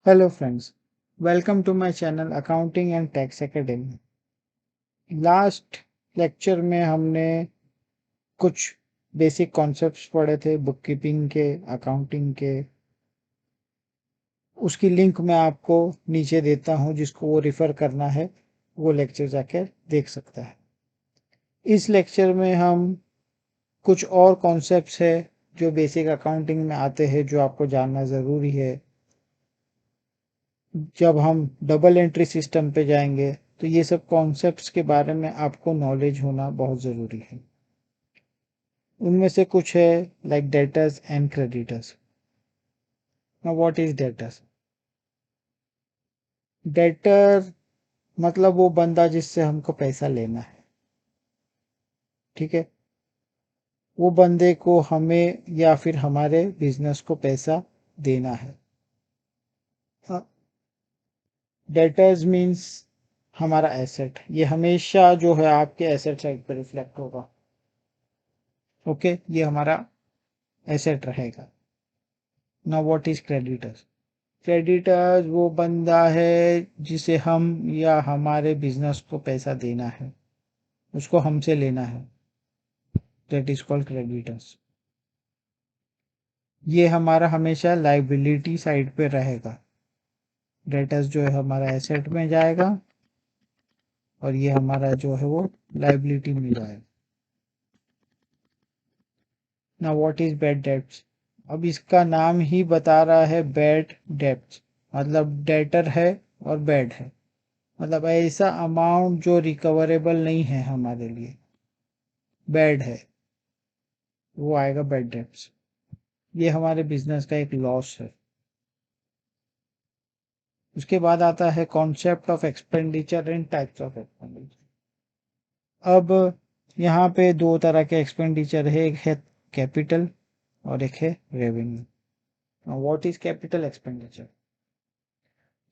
Hello friends, welcome to my channel accounting and tax academy. Last lecture में हमने कुछ basic concepts पढ़े थे बुक कीपिंग के, अकाउंटिंग के। उसकी लिंक मैं आपको नीचे देता हूं, जिसको वो रेफर करना है वो लेक्चर जाकर देख सकता है। इस लेक्चर में हम कुछ और कॉन्सेप्ट्स है जो बेसिक अकाउंटिंग में आते हैं, जो आपको जानना ज़रूरी है। जब हम डबल एंट्री सिस्टम पे जाएंगे तो ये सब कॉन्सेप्ट्स के बारे में आपको नॉलेज होना बहुत ज़रूरी है। उनमें से कुछ है like debtors and creditors. Now what is debtors? Debtor मतलब वो बंदा जिससे हमको पैसा लेना है, ठीक है। वो बंदे को हमें या फिर हमारे बिजनेस को पैसा देना है। डेटर्स मीन्स हमारा एसेट, ये हमेशा जो है आपके एसेट साइड पर रिफ्लेक्ट होगा। ओके, ये हमारा एसेट रहेगा। Now what is creditors? Creditors वो बंदा है जिसे हम या हमारे बिजनेस को पैसा देना है, उसको हमसे लेना है। That is called creditors. ये हमारा हमेशा लाइबिलिटी साइड पे रहेगा। डेटर्स जो है हमारा एसेट में जाएगा और ये हमारा जो है वो लाइबिलिटी में जाएगा। ना व्हाट इज बैड डेब्ट्स? अब इसका नाम ही बता रहा है बैड डेब्ट्स, मतलब डेटर है और बैड है, मतलब ऐसा अमाउंट जो रिकवरेबल नहीं है हमारे लिए, बैड है, वो आएगा बैड डेब्ट्स। ये हमारे बिजनेस का एक लॉस है। उसके बाद आता है concept of expenditure and types of expenditure. अब यहाँ पे दो तरह के एक्सपेंडिचर है, एक है कैपिटल और एक है revenue. What is capital expenditure?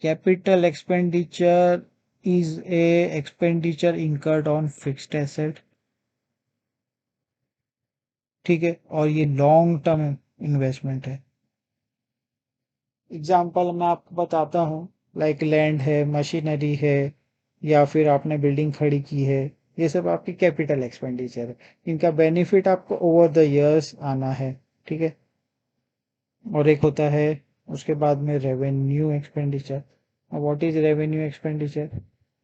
Capital expenditure is a expenditure incurred on fixed asset, ठीक है, और ये लॉन्ग टर्म इन्वेस्टमेंट है। एग्जाम्पल मैं आपको बताता हूँ, लाइक लैंड है, मशीनरी है, या फिर आपने बिल्डिंग खड़ी की है। ये सब आपकी कैपिटल एक्सपेंडिचर है। इनका बेनिफिट आपको ओवर द इयर्स आना है, ठीक है। और एक होता है उसके बाद में revenue expenditure. What is revenue expenditure?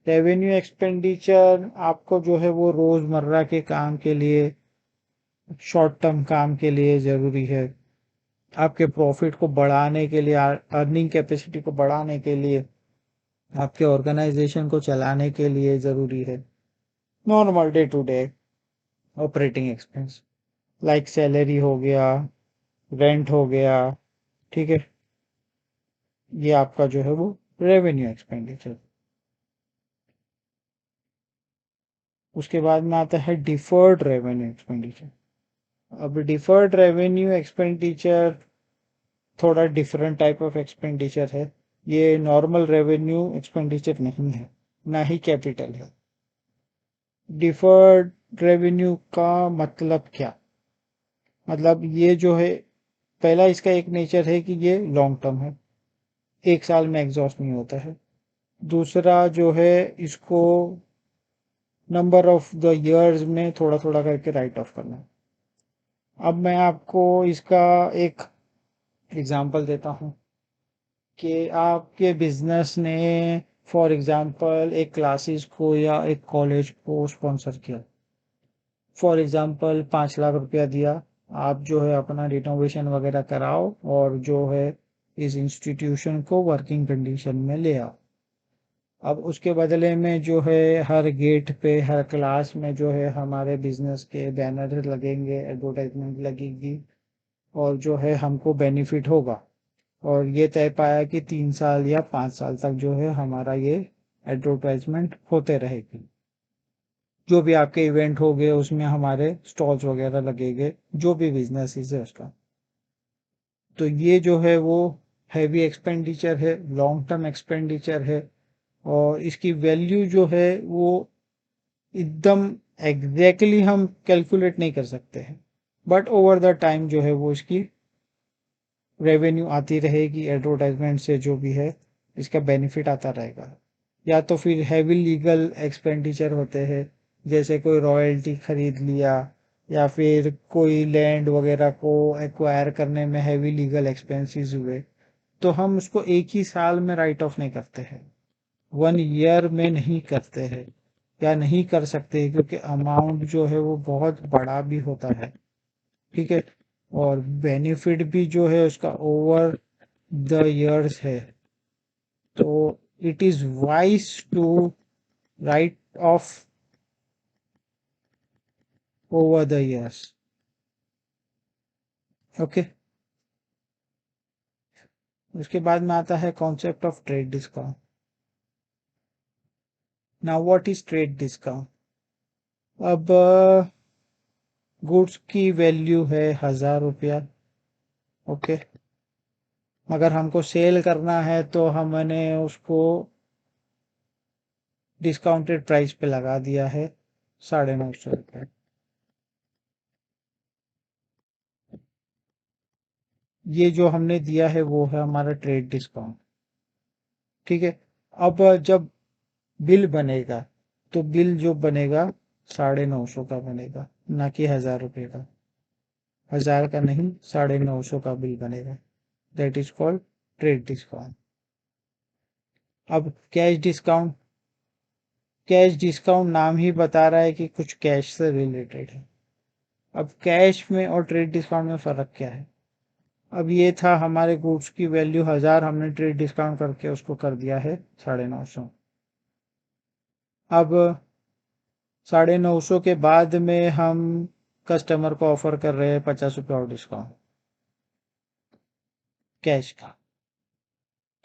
Revenue expenditure आपको जो है वो रोजमर्रा के काम के लिए, शॉर्ट टर्म काम के लिए ज़रूरी है। आपके प्रॉफिट को बढ़ाने के लिए, अर्निंग कैपेसिटी को बढ़ाने के लिए, आपके ऑर्गेनाइजेशन को चलाने के लिए ज़रूरी है। Normal day to day operating expense like salary हो गया, रेंट हो गया, ठीक है। ये आपका जो है वो रेवेन्यू एक्सपेंडिचर। उसके बाद में आता है डिफर्ड रेवेन्यू एक्सपेंडिचर। अब डिफर्ड रेवेन्यू एक्सपेंडिचर थोड़ा डिफरेंट टाइप ऑफ एक्सपेंडिचर है। ये नॉर्मल रेवेन्यू एक्सपेंडिचर नहीं है, ना ही कैपिटल है। डिफर्ड रेवेन्यू का मतलब क्या? मतलब ये जो है, पहला इसका एक नेचर है कि ये लॉन्ग टर्म है, एक साल में एग्जॉस्ट नहीं होता है। दूसरा जो है, इसको नंबर ऑफ द इयर्स में थोड़ा थोड़ा करके राइट ऑफ करना है। अब मैं आपको इसका एक एग्जांपल देता हूँ कि आपके बिजनेस ने फॉर एग्जांपल एक क्लासेस को या एक कॉलेज को स्पॉन्सर किया। फॉर एग्जांपल 5 लाख रुपया दिया, आप जो है अपना रिनोवेशन वगैरह कराओ और जो है इस इंस्टीट्यूशन को वर्किंग कंडीशन में ले आओ। अब उसके बदले में जो है हर गेट पे, हर क्लास में जो है हमारे बिजनेस के बैनर लगेंगे, एडवर्टाइजमेंट लगेगी, और जो है हमको बेनिफिट होगा। और ये तय पाया कि 3 साल या 5 साल तक जो है हमारा ये एडवर्टाइजमेंट होते रहेगी। जो भी आपके इवेंट हो गए उसमें हमारे स्टॉल्स वगैरह लगेंगे, जो भी बिजनेस है उसका। तो ये जो है वो हैवी एक्सपेंडिचर है, लॉन्ग टर्म एक्सपेंडिचर है, और इसकी वैल्यू जो है वो एकदम एग्जैक्टली हम कैलकुलेट नहीं कर सकते हैं, बट ओवर द टाइम जो है वो इसकी रेवेन्यू आती रहेगी एडवर्टाइजमेंट से, जो भी है इसका बेनिफिट आता रहेगा। या तो फिर हैवी लीगल एक्सपेंडिचर होते हैं, जैसे कोई रॉयल्टी खरीद लिया, या फिर कोई लैंड वगैरह को एक्वायर करने में हैवी लीगल एक्सपेंसेस हुए, तो हम उसको एक ही साल में राइट ऑफ नहीं करते हैं, 1 ईयर में नहीं करते हैं, या नहीं कर सकते हैं, क्योंकि अमाउंट जो है वो बहुत बड़ा भी होता है। ठीक है, और बेनिफिट भी जो है उसका ओवर द इयर्स है, तो it is wise to write off over the years. Okay, उसके बाद में आता है concept of trade discount. Now what is trade discount? अब गुड्स की वैल्यू है 1,000 रुपया। ओके, अगर हमको सेल करना है तो हमने उसको डिस्काउंटेड प्राइस पे लगा दिया है 950 रुपये। ये जो हमने दिया है वो है हमारा ट्रेड डिस्काउंट। ठीक है, अब जब बिल बनेगा, तो बिल जो बनेगा 950 का बनेगा, ना कि 1,000 रुपये का। 1,000 का नहीं, 950 का बिल बनेगा। That is called trade discount. अब कैश डिस्काउंट नाम ही बता रहा है कि कुछ कैश से रिलेटेड है। अब कैश में और ट्रेड डिस्काउंट में फर्क क्या है? अब ये था हमारे गुड्स की वैल्यू 1,000, हमने ट्रेड डिस्काउंट करके उसको कर दिया है 950। अब 950 के बाद में हम कस्टमर को ऑफर कर रहे हैं 50 रुपये और डिस्काउंट कैश का।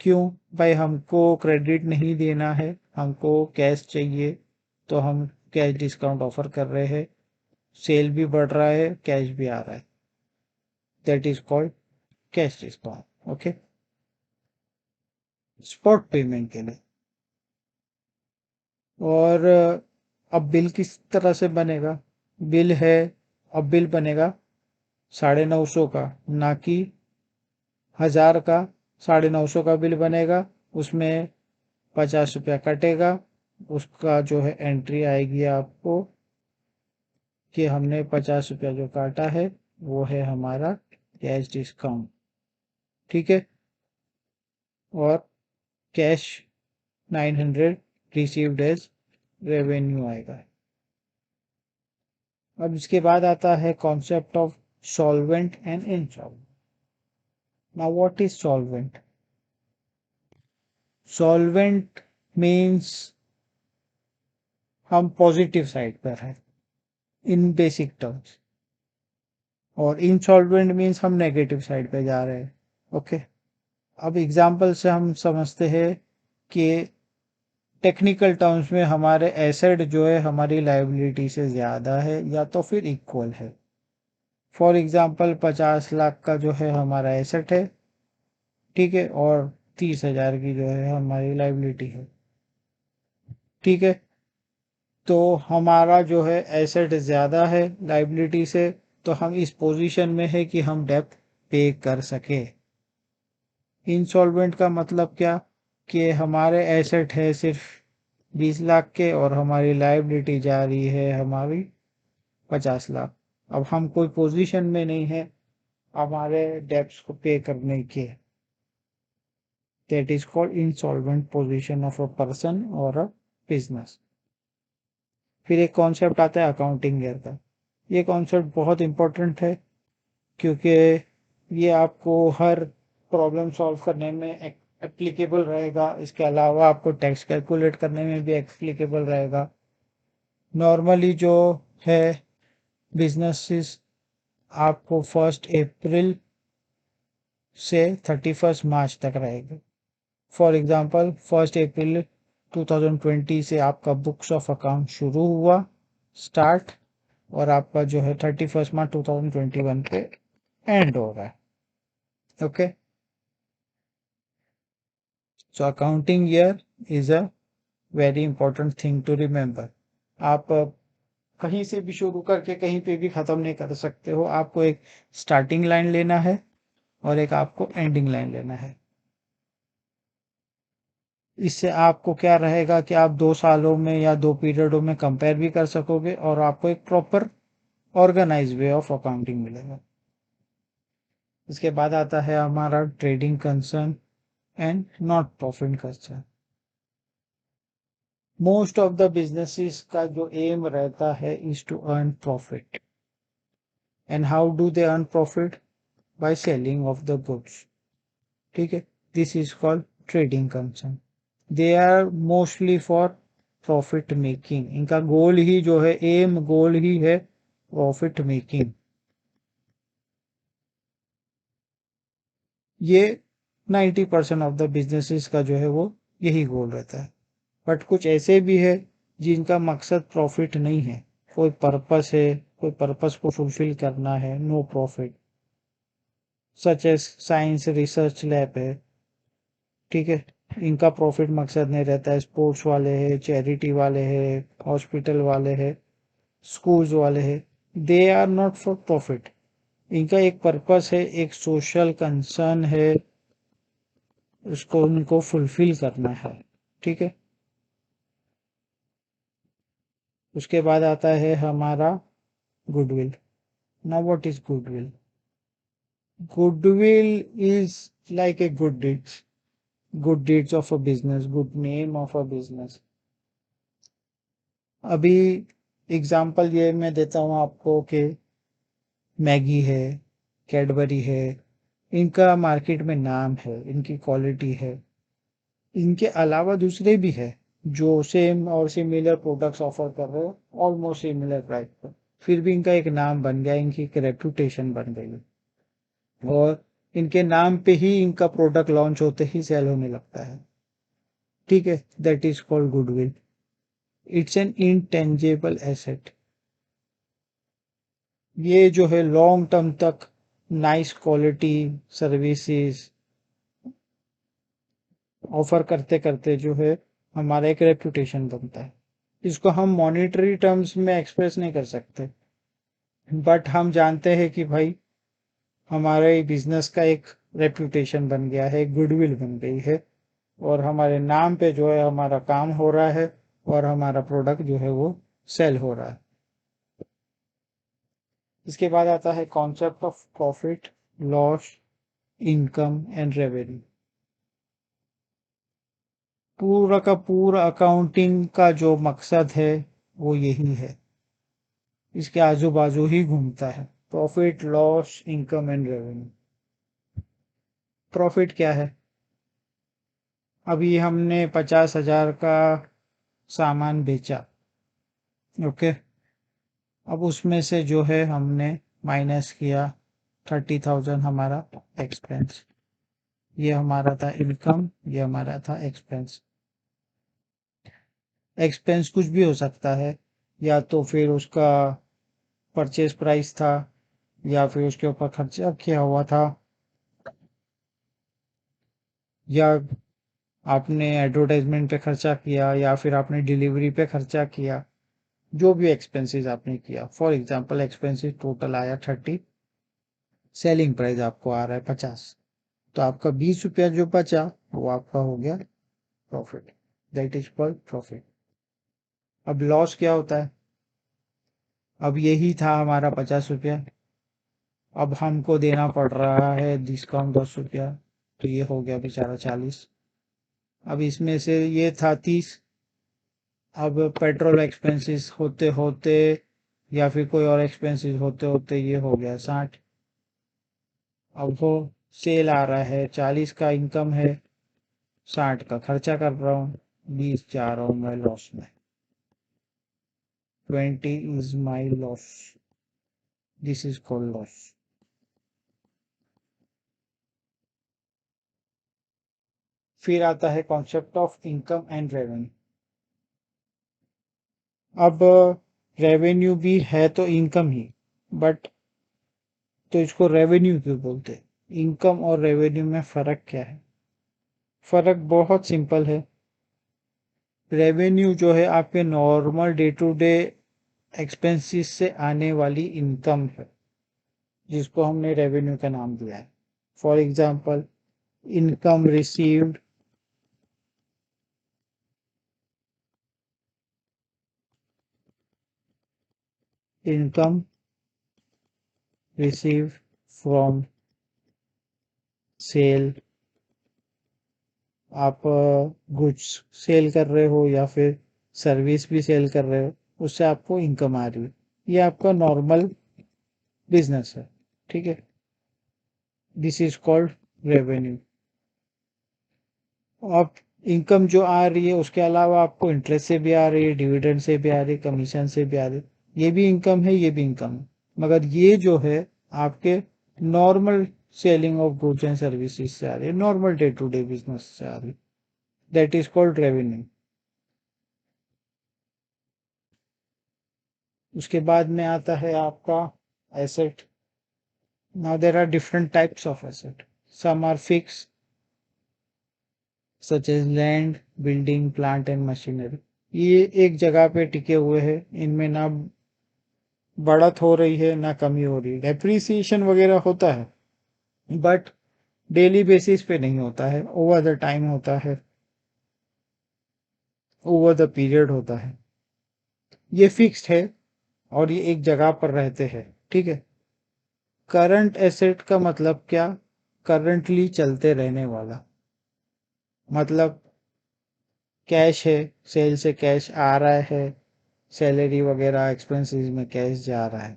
क्यों भाई? हमको क्रेडिट नहीं देना है, हमको कैश चाहिए, तो हम कैश डिस्काउंट ऑफर कर रहे हैं। सेल भी बढ़ रहा है, कैश भी आ रहा है। That is called cash discount. Okay, spot payment के लिए। और अब बिल किस तरह से बनेगा? बिल है, अब बिल बनेगा 950 का, ना कि 1,000 का। 950 का बिल बनेगा, उसमें 50 रुपया कटेगा, उसका जो है एंट्री आएगी आपको कि हमने 50 रुपया जो काटा है वो है हमारा कैश डिस्काउंट। ठीक है, और कैश 900 रिसीव्ड एज रेवेन्यू आएगा। अब इसके बाद आता है concept of solvent and insolvent. Now what is solvent? Solvent means हम पॉजिटिव साइड पर हैं इन बेसिक टर्म्स, और इनसॉल्वेंट मीन्स हम नेगेटिव साइड पे जा रहे हैं। ओके, अब एग्जांपल से हम समझते हैं कि टेक्निकल टर्म्स में हमारे एसेट जो है हमारी लायबिलिटी से ज़्यादा है या तो फिर इक्वल है। फॉर एग्जांपल 50 लाख का जो है हमारा एसेट है, ठीक है, और 30,000 की जो है हमारी लायबिलिटी है। ठीक है, तो हमारा जो है एसेट ज़्यादा है लायबिलिटी से, तो हम इस पोजीशन में है कि हम डेप्ट पे कर सके। इंसॉल्वेंट का मतलब क्या? कि हमारे एसेट है सिर्फ 20 लाख के, और हमारी लायबिलिटी जा रही है हमारी 50 लाख। अब हम कोई पोजीशन में नहीं है हमारे डेब्ट्स को पे करने के। That is called insolvent position of a person और अ बिजनेस। फिर एक कॉन्सेप्ट आता है अकाउंटिंग ईयर का। ये कॉन्सेप्ट बहुत इंपॉर्टेंट है, क्योंकि ये आपको हर प्रॉब्लम सॉल्व करने में एप्लीकेबल रहेगा। इसके अलावा आपको टैक्स कैलकुलेट करने में भी एप्लीकेबल रहेगा। नॉर्मली जो है बिजनेसेस आपको 1 अप्रैल से 31 मार्च तक रहेगा। फॉर एग्जांपल 1 अप्रैल 2020 से आपका बुक्स ऑफ अकाउंट शुरू हुआ, स्टार्ट, और आपका जो है 31 मार्च 2021 पे एंड हो रहा है। Okay, so accounting year is a very important thing to remember. आप कहीं से भी शुरू करके कहीं पे भी ख़त्म नहीं कर सकते हो। आपको एक स्टार्टिंग लाइन लेना है, और एक आपको एंडिंग लाइन लेना है। इससे आपको क्या रहेगा कि आप 2 सालों में या 2 पीरियडों में कंपेयर भी कर सकोगे और आपको एक proper organise way of accounting मिलेगा। इसके बाद आता है हमारा trading concern and not profit concern. Most of the businesses का जो एम रहता है is to earn profit. And how do they earn profit? By selling of the goods. ठीक है, this is called trading concern. They are mostly for profit making. इनका goal ही जो है, M गोल ही है प्रॉफिट मेकिंग। ये 90% of the businesses का जो है वो यही गोल रहता है। बट कुछ ऐसे भी है जिनका मकसद प्रॉफिट नहीं है, कोई पर्पस है, कोई पर्पस को फुलफिल करना है, no profit. Such as science research lab है, ठीक है, इनका प्रॉफिट मकसद नहीं रहता है। स्पोर्ट्स वाले हैं, चैरिटी वाले हैं, हॉस्पिटल वाले हैं, स्कूल्स वाले हैं, they are not for profit. इनका एक पर्पस है, एक सोशल कंसर्न है, उसको उनको फुलफिल करना है। ठीक है, उसके बाद आता है हमारा goodwill. Now what is goodwill? Goodwill is like a good deeds of a business, good name of a business. अभी एग्जांपल ये मैं देता हूँ आपको कि मैगी है, कैडबरी है, इनका मार्केट में नाम है, इनकी क्वालिटी है। इनके अलावा दूसरे भी है जो सेम और सिमिलर प्रोडक्ट्स ऑफर कर रहे हो, ऑलमोस्ट सिमिलर प्राइस पर, फिर भी इनका एक नाम बन गया, इनकी एक रेपुटेशन बन गई, और इनके नाम पे ही इनका प्रोडक्ट लॉन्च होते ही सेल होने लगता है। ठीक है, that is called goodwill. It's an intangible asset. ये जो है लॉन्ग टर्म तक नाइस क्वालिटी सर्विसेज ऑफर करते करते जो है हमारा एक रेपुटेशन बनता है। इसको हम मॉनेटरी टर्म्स में एक्सप्रेस नहीं कर सकते, बट हम जानते हैं कि भाई हमारे बिजनेस का एक रेपुटेशन बन गया है, गुडविल बन गई है, और हमारे नाम पे जो है हमारा काम हो रहा है और हमारा प्रोडक्ट जो है वो सेल हो रहा है। इसके बाद आता है concept of profit, loss, income and revenue. पूरा का पूरा अकाउंटिंग का जो मकसद है वो यही है, इसके आजू बाजू ही घूमता है। Profit, loss, income and revenue. Profit क्या है? अभी हमने 50,000 का सामान बेचा, ओके, अब उसमें से जो है हमने माइनस किया 30,000 हमारा एक्सपेंस। ये हमारा था इनकम, ये हमारा था एक्सपेंस। एक्सपेंस कुछ भी हो सकता है, या तो फिर उसका परचेज प्राइस था, या फिर उसके ऊपर खर्चा किया हुआ था, या आपने एडवर्टाइजमेंट पे खर्चा किया, या फिर आपने डिलीवरी पे खर्चा किया। जो भी एक्सपेंसेस आपने किया, फॉर एग्जांपल एक्सपेंसेस टोटल आया 30, सेलिंग प्राइस आपको आ रहा है 50, तो आपका 20 रुपया जो बचा वो आपका हो गया profit. That is called profit. अब लॉस क्या होता है? अब यही था हमारा 50 रुपया, अब हमको देना पड़ रहा है डिस्काउंट 10 रुपया, तो ये हो गया बेचारा 40। अब इसमें से ये था 30, अब पेट्रोल एक्सपेंसेस होते होते या फिर कोई और एक्सपेंसेस होते होते ये हो गया 60। अब वो सेल आ रहा है, 40 का इनकम है, 60 का खर्चा कर रहा हूँ, 20 जा रहा हूँ मैं लॉस में। 20 is my loss, this is called loss. फिर आता है concept of income and revenue. अब रेवेन्यू भी है तो इनकम ही, बट तो इसको रेवेन्यू क्यों बोलते? इनकम और रेवेन्यू में फर्क क्या है? फर्क बहुत सिंपल है। रेवेन्यू जो है आपके normal day to day expenses से आने वाली इनकम है, जिसको हमने रेवेन्यू का नाम दिया है। For example income received, income received from sale. आप गुड्स सेल कर रहे हो या फिर सर्विस भी सेल कर रहे हो, उससे आपको इनकम आ रही है, ये आपका नॉर्मल बिजनेस है। ठीक है, दिस इज कॉल्ड रेवेन्यू। आप इनकम जो आ रही है उसके अलावा आपको इंटरेस्ट से भी आ रही है, डिविडेंड से भी आ रही है, कमीशन से भी आ रही है, ये भी इनकम है, ये भी इनकम है। मगर ये जो है आपके normal selling of goods and services से आ रही है, normal day to day business से आ रही है, दैट इज कॉल्ड रेवेन्यू। उसके बाद में आता है आपका asset. Now there are different types of asset, some are fix such as land, building, plant and machinery. ये एक जगह पे टिके हुए हैं, इनमें ना बढ़त हो रही है ना कमी हो रही है। डेप्रिसिएशन वगैरह होता है बट डेली बेसिस पे नहीं होता है, ओवर द टाइम होता है, ओवर द पीरियड होता है। ये फिक्स्ड है और ये एक जगह पर रहते हैं। ठीक है, करंट एसेट का मतलब क्या? करंटली चलते रहने वाला, मतलब कैश है, सेल से कैश आ रहा है, सैलरी वगैरह एक्सपेंसेस में कैश जा रहा है।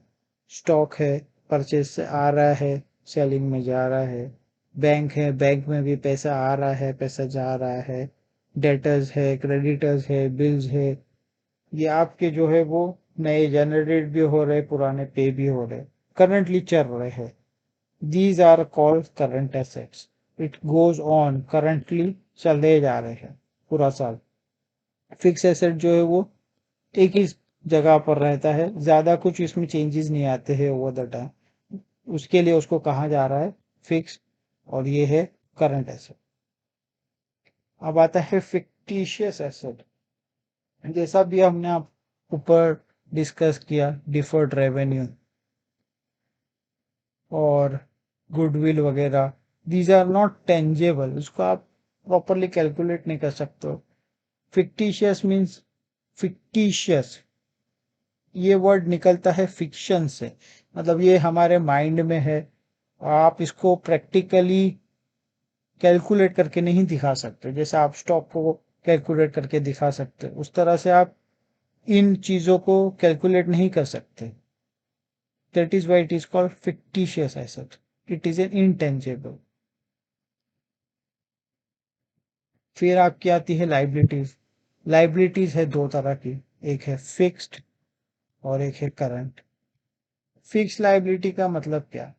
स्टॉक है, परचेज से आ रहा है, सेलिंग में जा रहा है। बैंक है, बैंक में भी पैसा आ रहा है, पैसा जा रहा है। डेटर्स है, क्रेडिटर्स है, बिल्स है, ये आपके जो है वो नए जनरेट भी हो रहे, पुराने पे भी हो रहे, करंटली चल रहे हैं। These are called current assets. It goes on, currently चले जा रहे हैं पूरा साल। फिक्स एसेट जो है वो एक ही जगह पर रहता है, ज्यादा कुछ इसमें चेंजेस नहीं आते हैं ओवर द टाइम, उसके लिए उसको कहा जा रहा है फिक्स, और ये है करंट एसेट। अब आता है फिक्टिशियस एसेट। जैसा भी हमने आप ऊपर डिस्कस किया, डिफर्ड रेवेन्यू और गुडविल वगैरह, दीज आर नॉट टेंजेबल, उसको आप प्रॉपरली कैलकुलेट नहीं कर सकते हो। फिक्टिशियस मीन्स, फिक्टिशियस ये वर्ड निकलता है फिक्शन से, मतलब ये हमारे माइंड में है, आप इसको प्रैक्टिकली कैलकुलेट करके नहीं दिखा सकते। जैसे आप स्टॉक को कैलकुलेट करके दिखा सकते, उस तरह से आप इन चीजों को कैलकुलेट नहीं कर सकते। That is why it is called fictitious asset, it is an intangible. फिर आपकी आती है लाइबिलिटीज। लाइबिलिटीज है दो तरह की, एक है फिक्स्ड और एक है करंट। फिक्स लाइबिलिटी का मतलब क्या?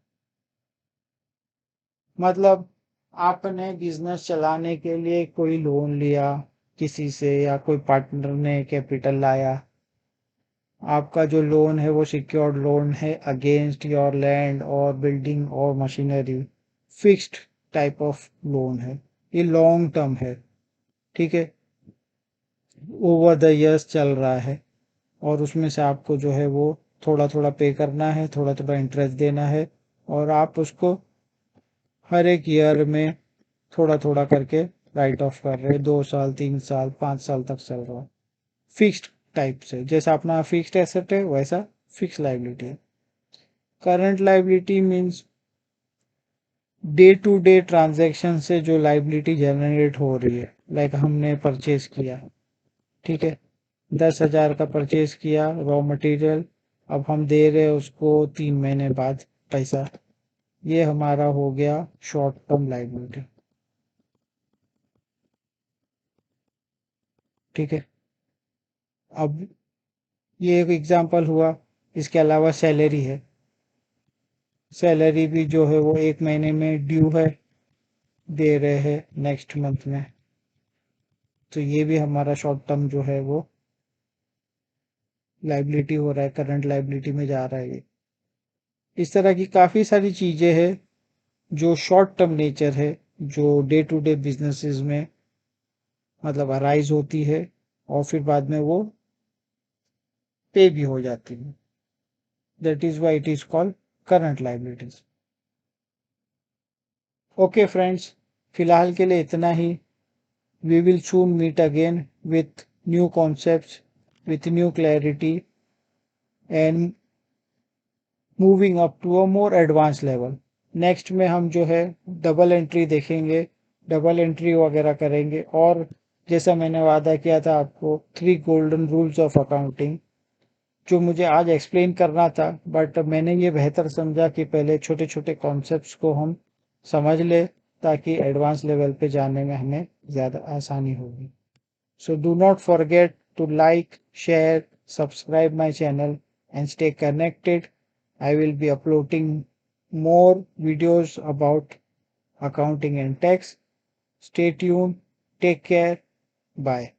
मतलब आपने बिजनेस चलाने के लिए कोई लोन लिया किसी से, या कोई पार्टनर ने कैपिटल लाया, आपका जो लोन है वो सिक्योर्ड लोन है अगेंस्ट योर लैंड और बिल्डिंग और machinery. Fixed type of loan है, ये लॉन्ग टर्म है। ठीक है, ओवर द इयर्स चल रहा है, और उसमें से आपको जो है वो थोड़ा थोड़ा पे करना है, थोड़ा थोड़ा इंटरेस्ट देना है, और आप उसको हर एक ईयर में थोड़ा थोड़ा करके राइट ऑफ कर रहे हैं, 2 साल, 3 साल, 5 साल तक चल रहा है। फिक्स्ड टाइप से, जैसा अपना फिक्स्ड एसेट है वैसा फिक्स लाइबिलिटी है। Current liability means day to day transaction से जो लाइबिलिटी जनरेट हो रही है। लाइक हमने परचेज किया, ठीक है, 10,000 का परचेज किया रॉ मटेरियल, अब हम दे रहे हैं उसको 3 महीने बाद पैसा, ये हमारा हो गया शॉर्ट टर्म लाइबिलिटी। ठीक है, अब ये एक एग्जांपल हुआ। इसके अलावा सैलरी है, सैलरी भी जो है वो 1 महीने में ड्यू है, दे रहे हैं नेक्स्ट मंथ में, तो ये भी हमारा शॉर्ट टर्म जो है वो लाइबिलिटी हो रहा है, करंट लाइबिलिटी में जा रहा है ये। इस तरह की काफ़ी सारी चीज़ें हैं जो शॉर्ट टर्म नेचर है, जो डे टू डे बिजनेसेस में मतलब अराइज होती है, और फिर बाद में वो पे भी हो जाती है। That is why it is called current liabilities. Okay friends, फिलहाल के लिए इतना ही। We will soon meet again with new concepts, with new clarity and moving up to a more advanced level। Next में हम जो है डबल एंट्री देखेंगे, डबल एंट्री वगैरह करेंगे, और जैसा मैंने वादा किया था आपको 3 गोल्डन रूल्स ऑफ अकाउंटिंग, जो मुझे आज एक्सप्लेन करना था, बट मैंने ये बेहतर समझा कि पहले छोटे छोटे कॉन्सेप्ट्स को हम समझ ले, ताकि एडवांस लेवल पे जाने में हमें ज़्यादा आसानी होगी। So do not forget to like, share, subscribe my channel and stay connected. I will be uploading more videos about accounting and tax. Stay tuned. Take care. Bye.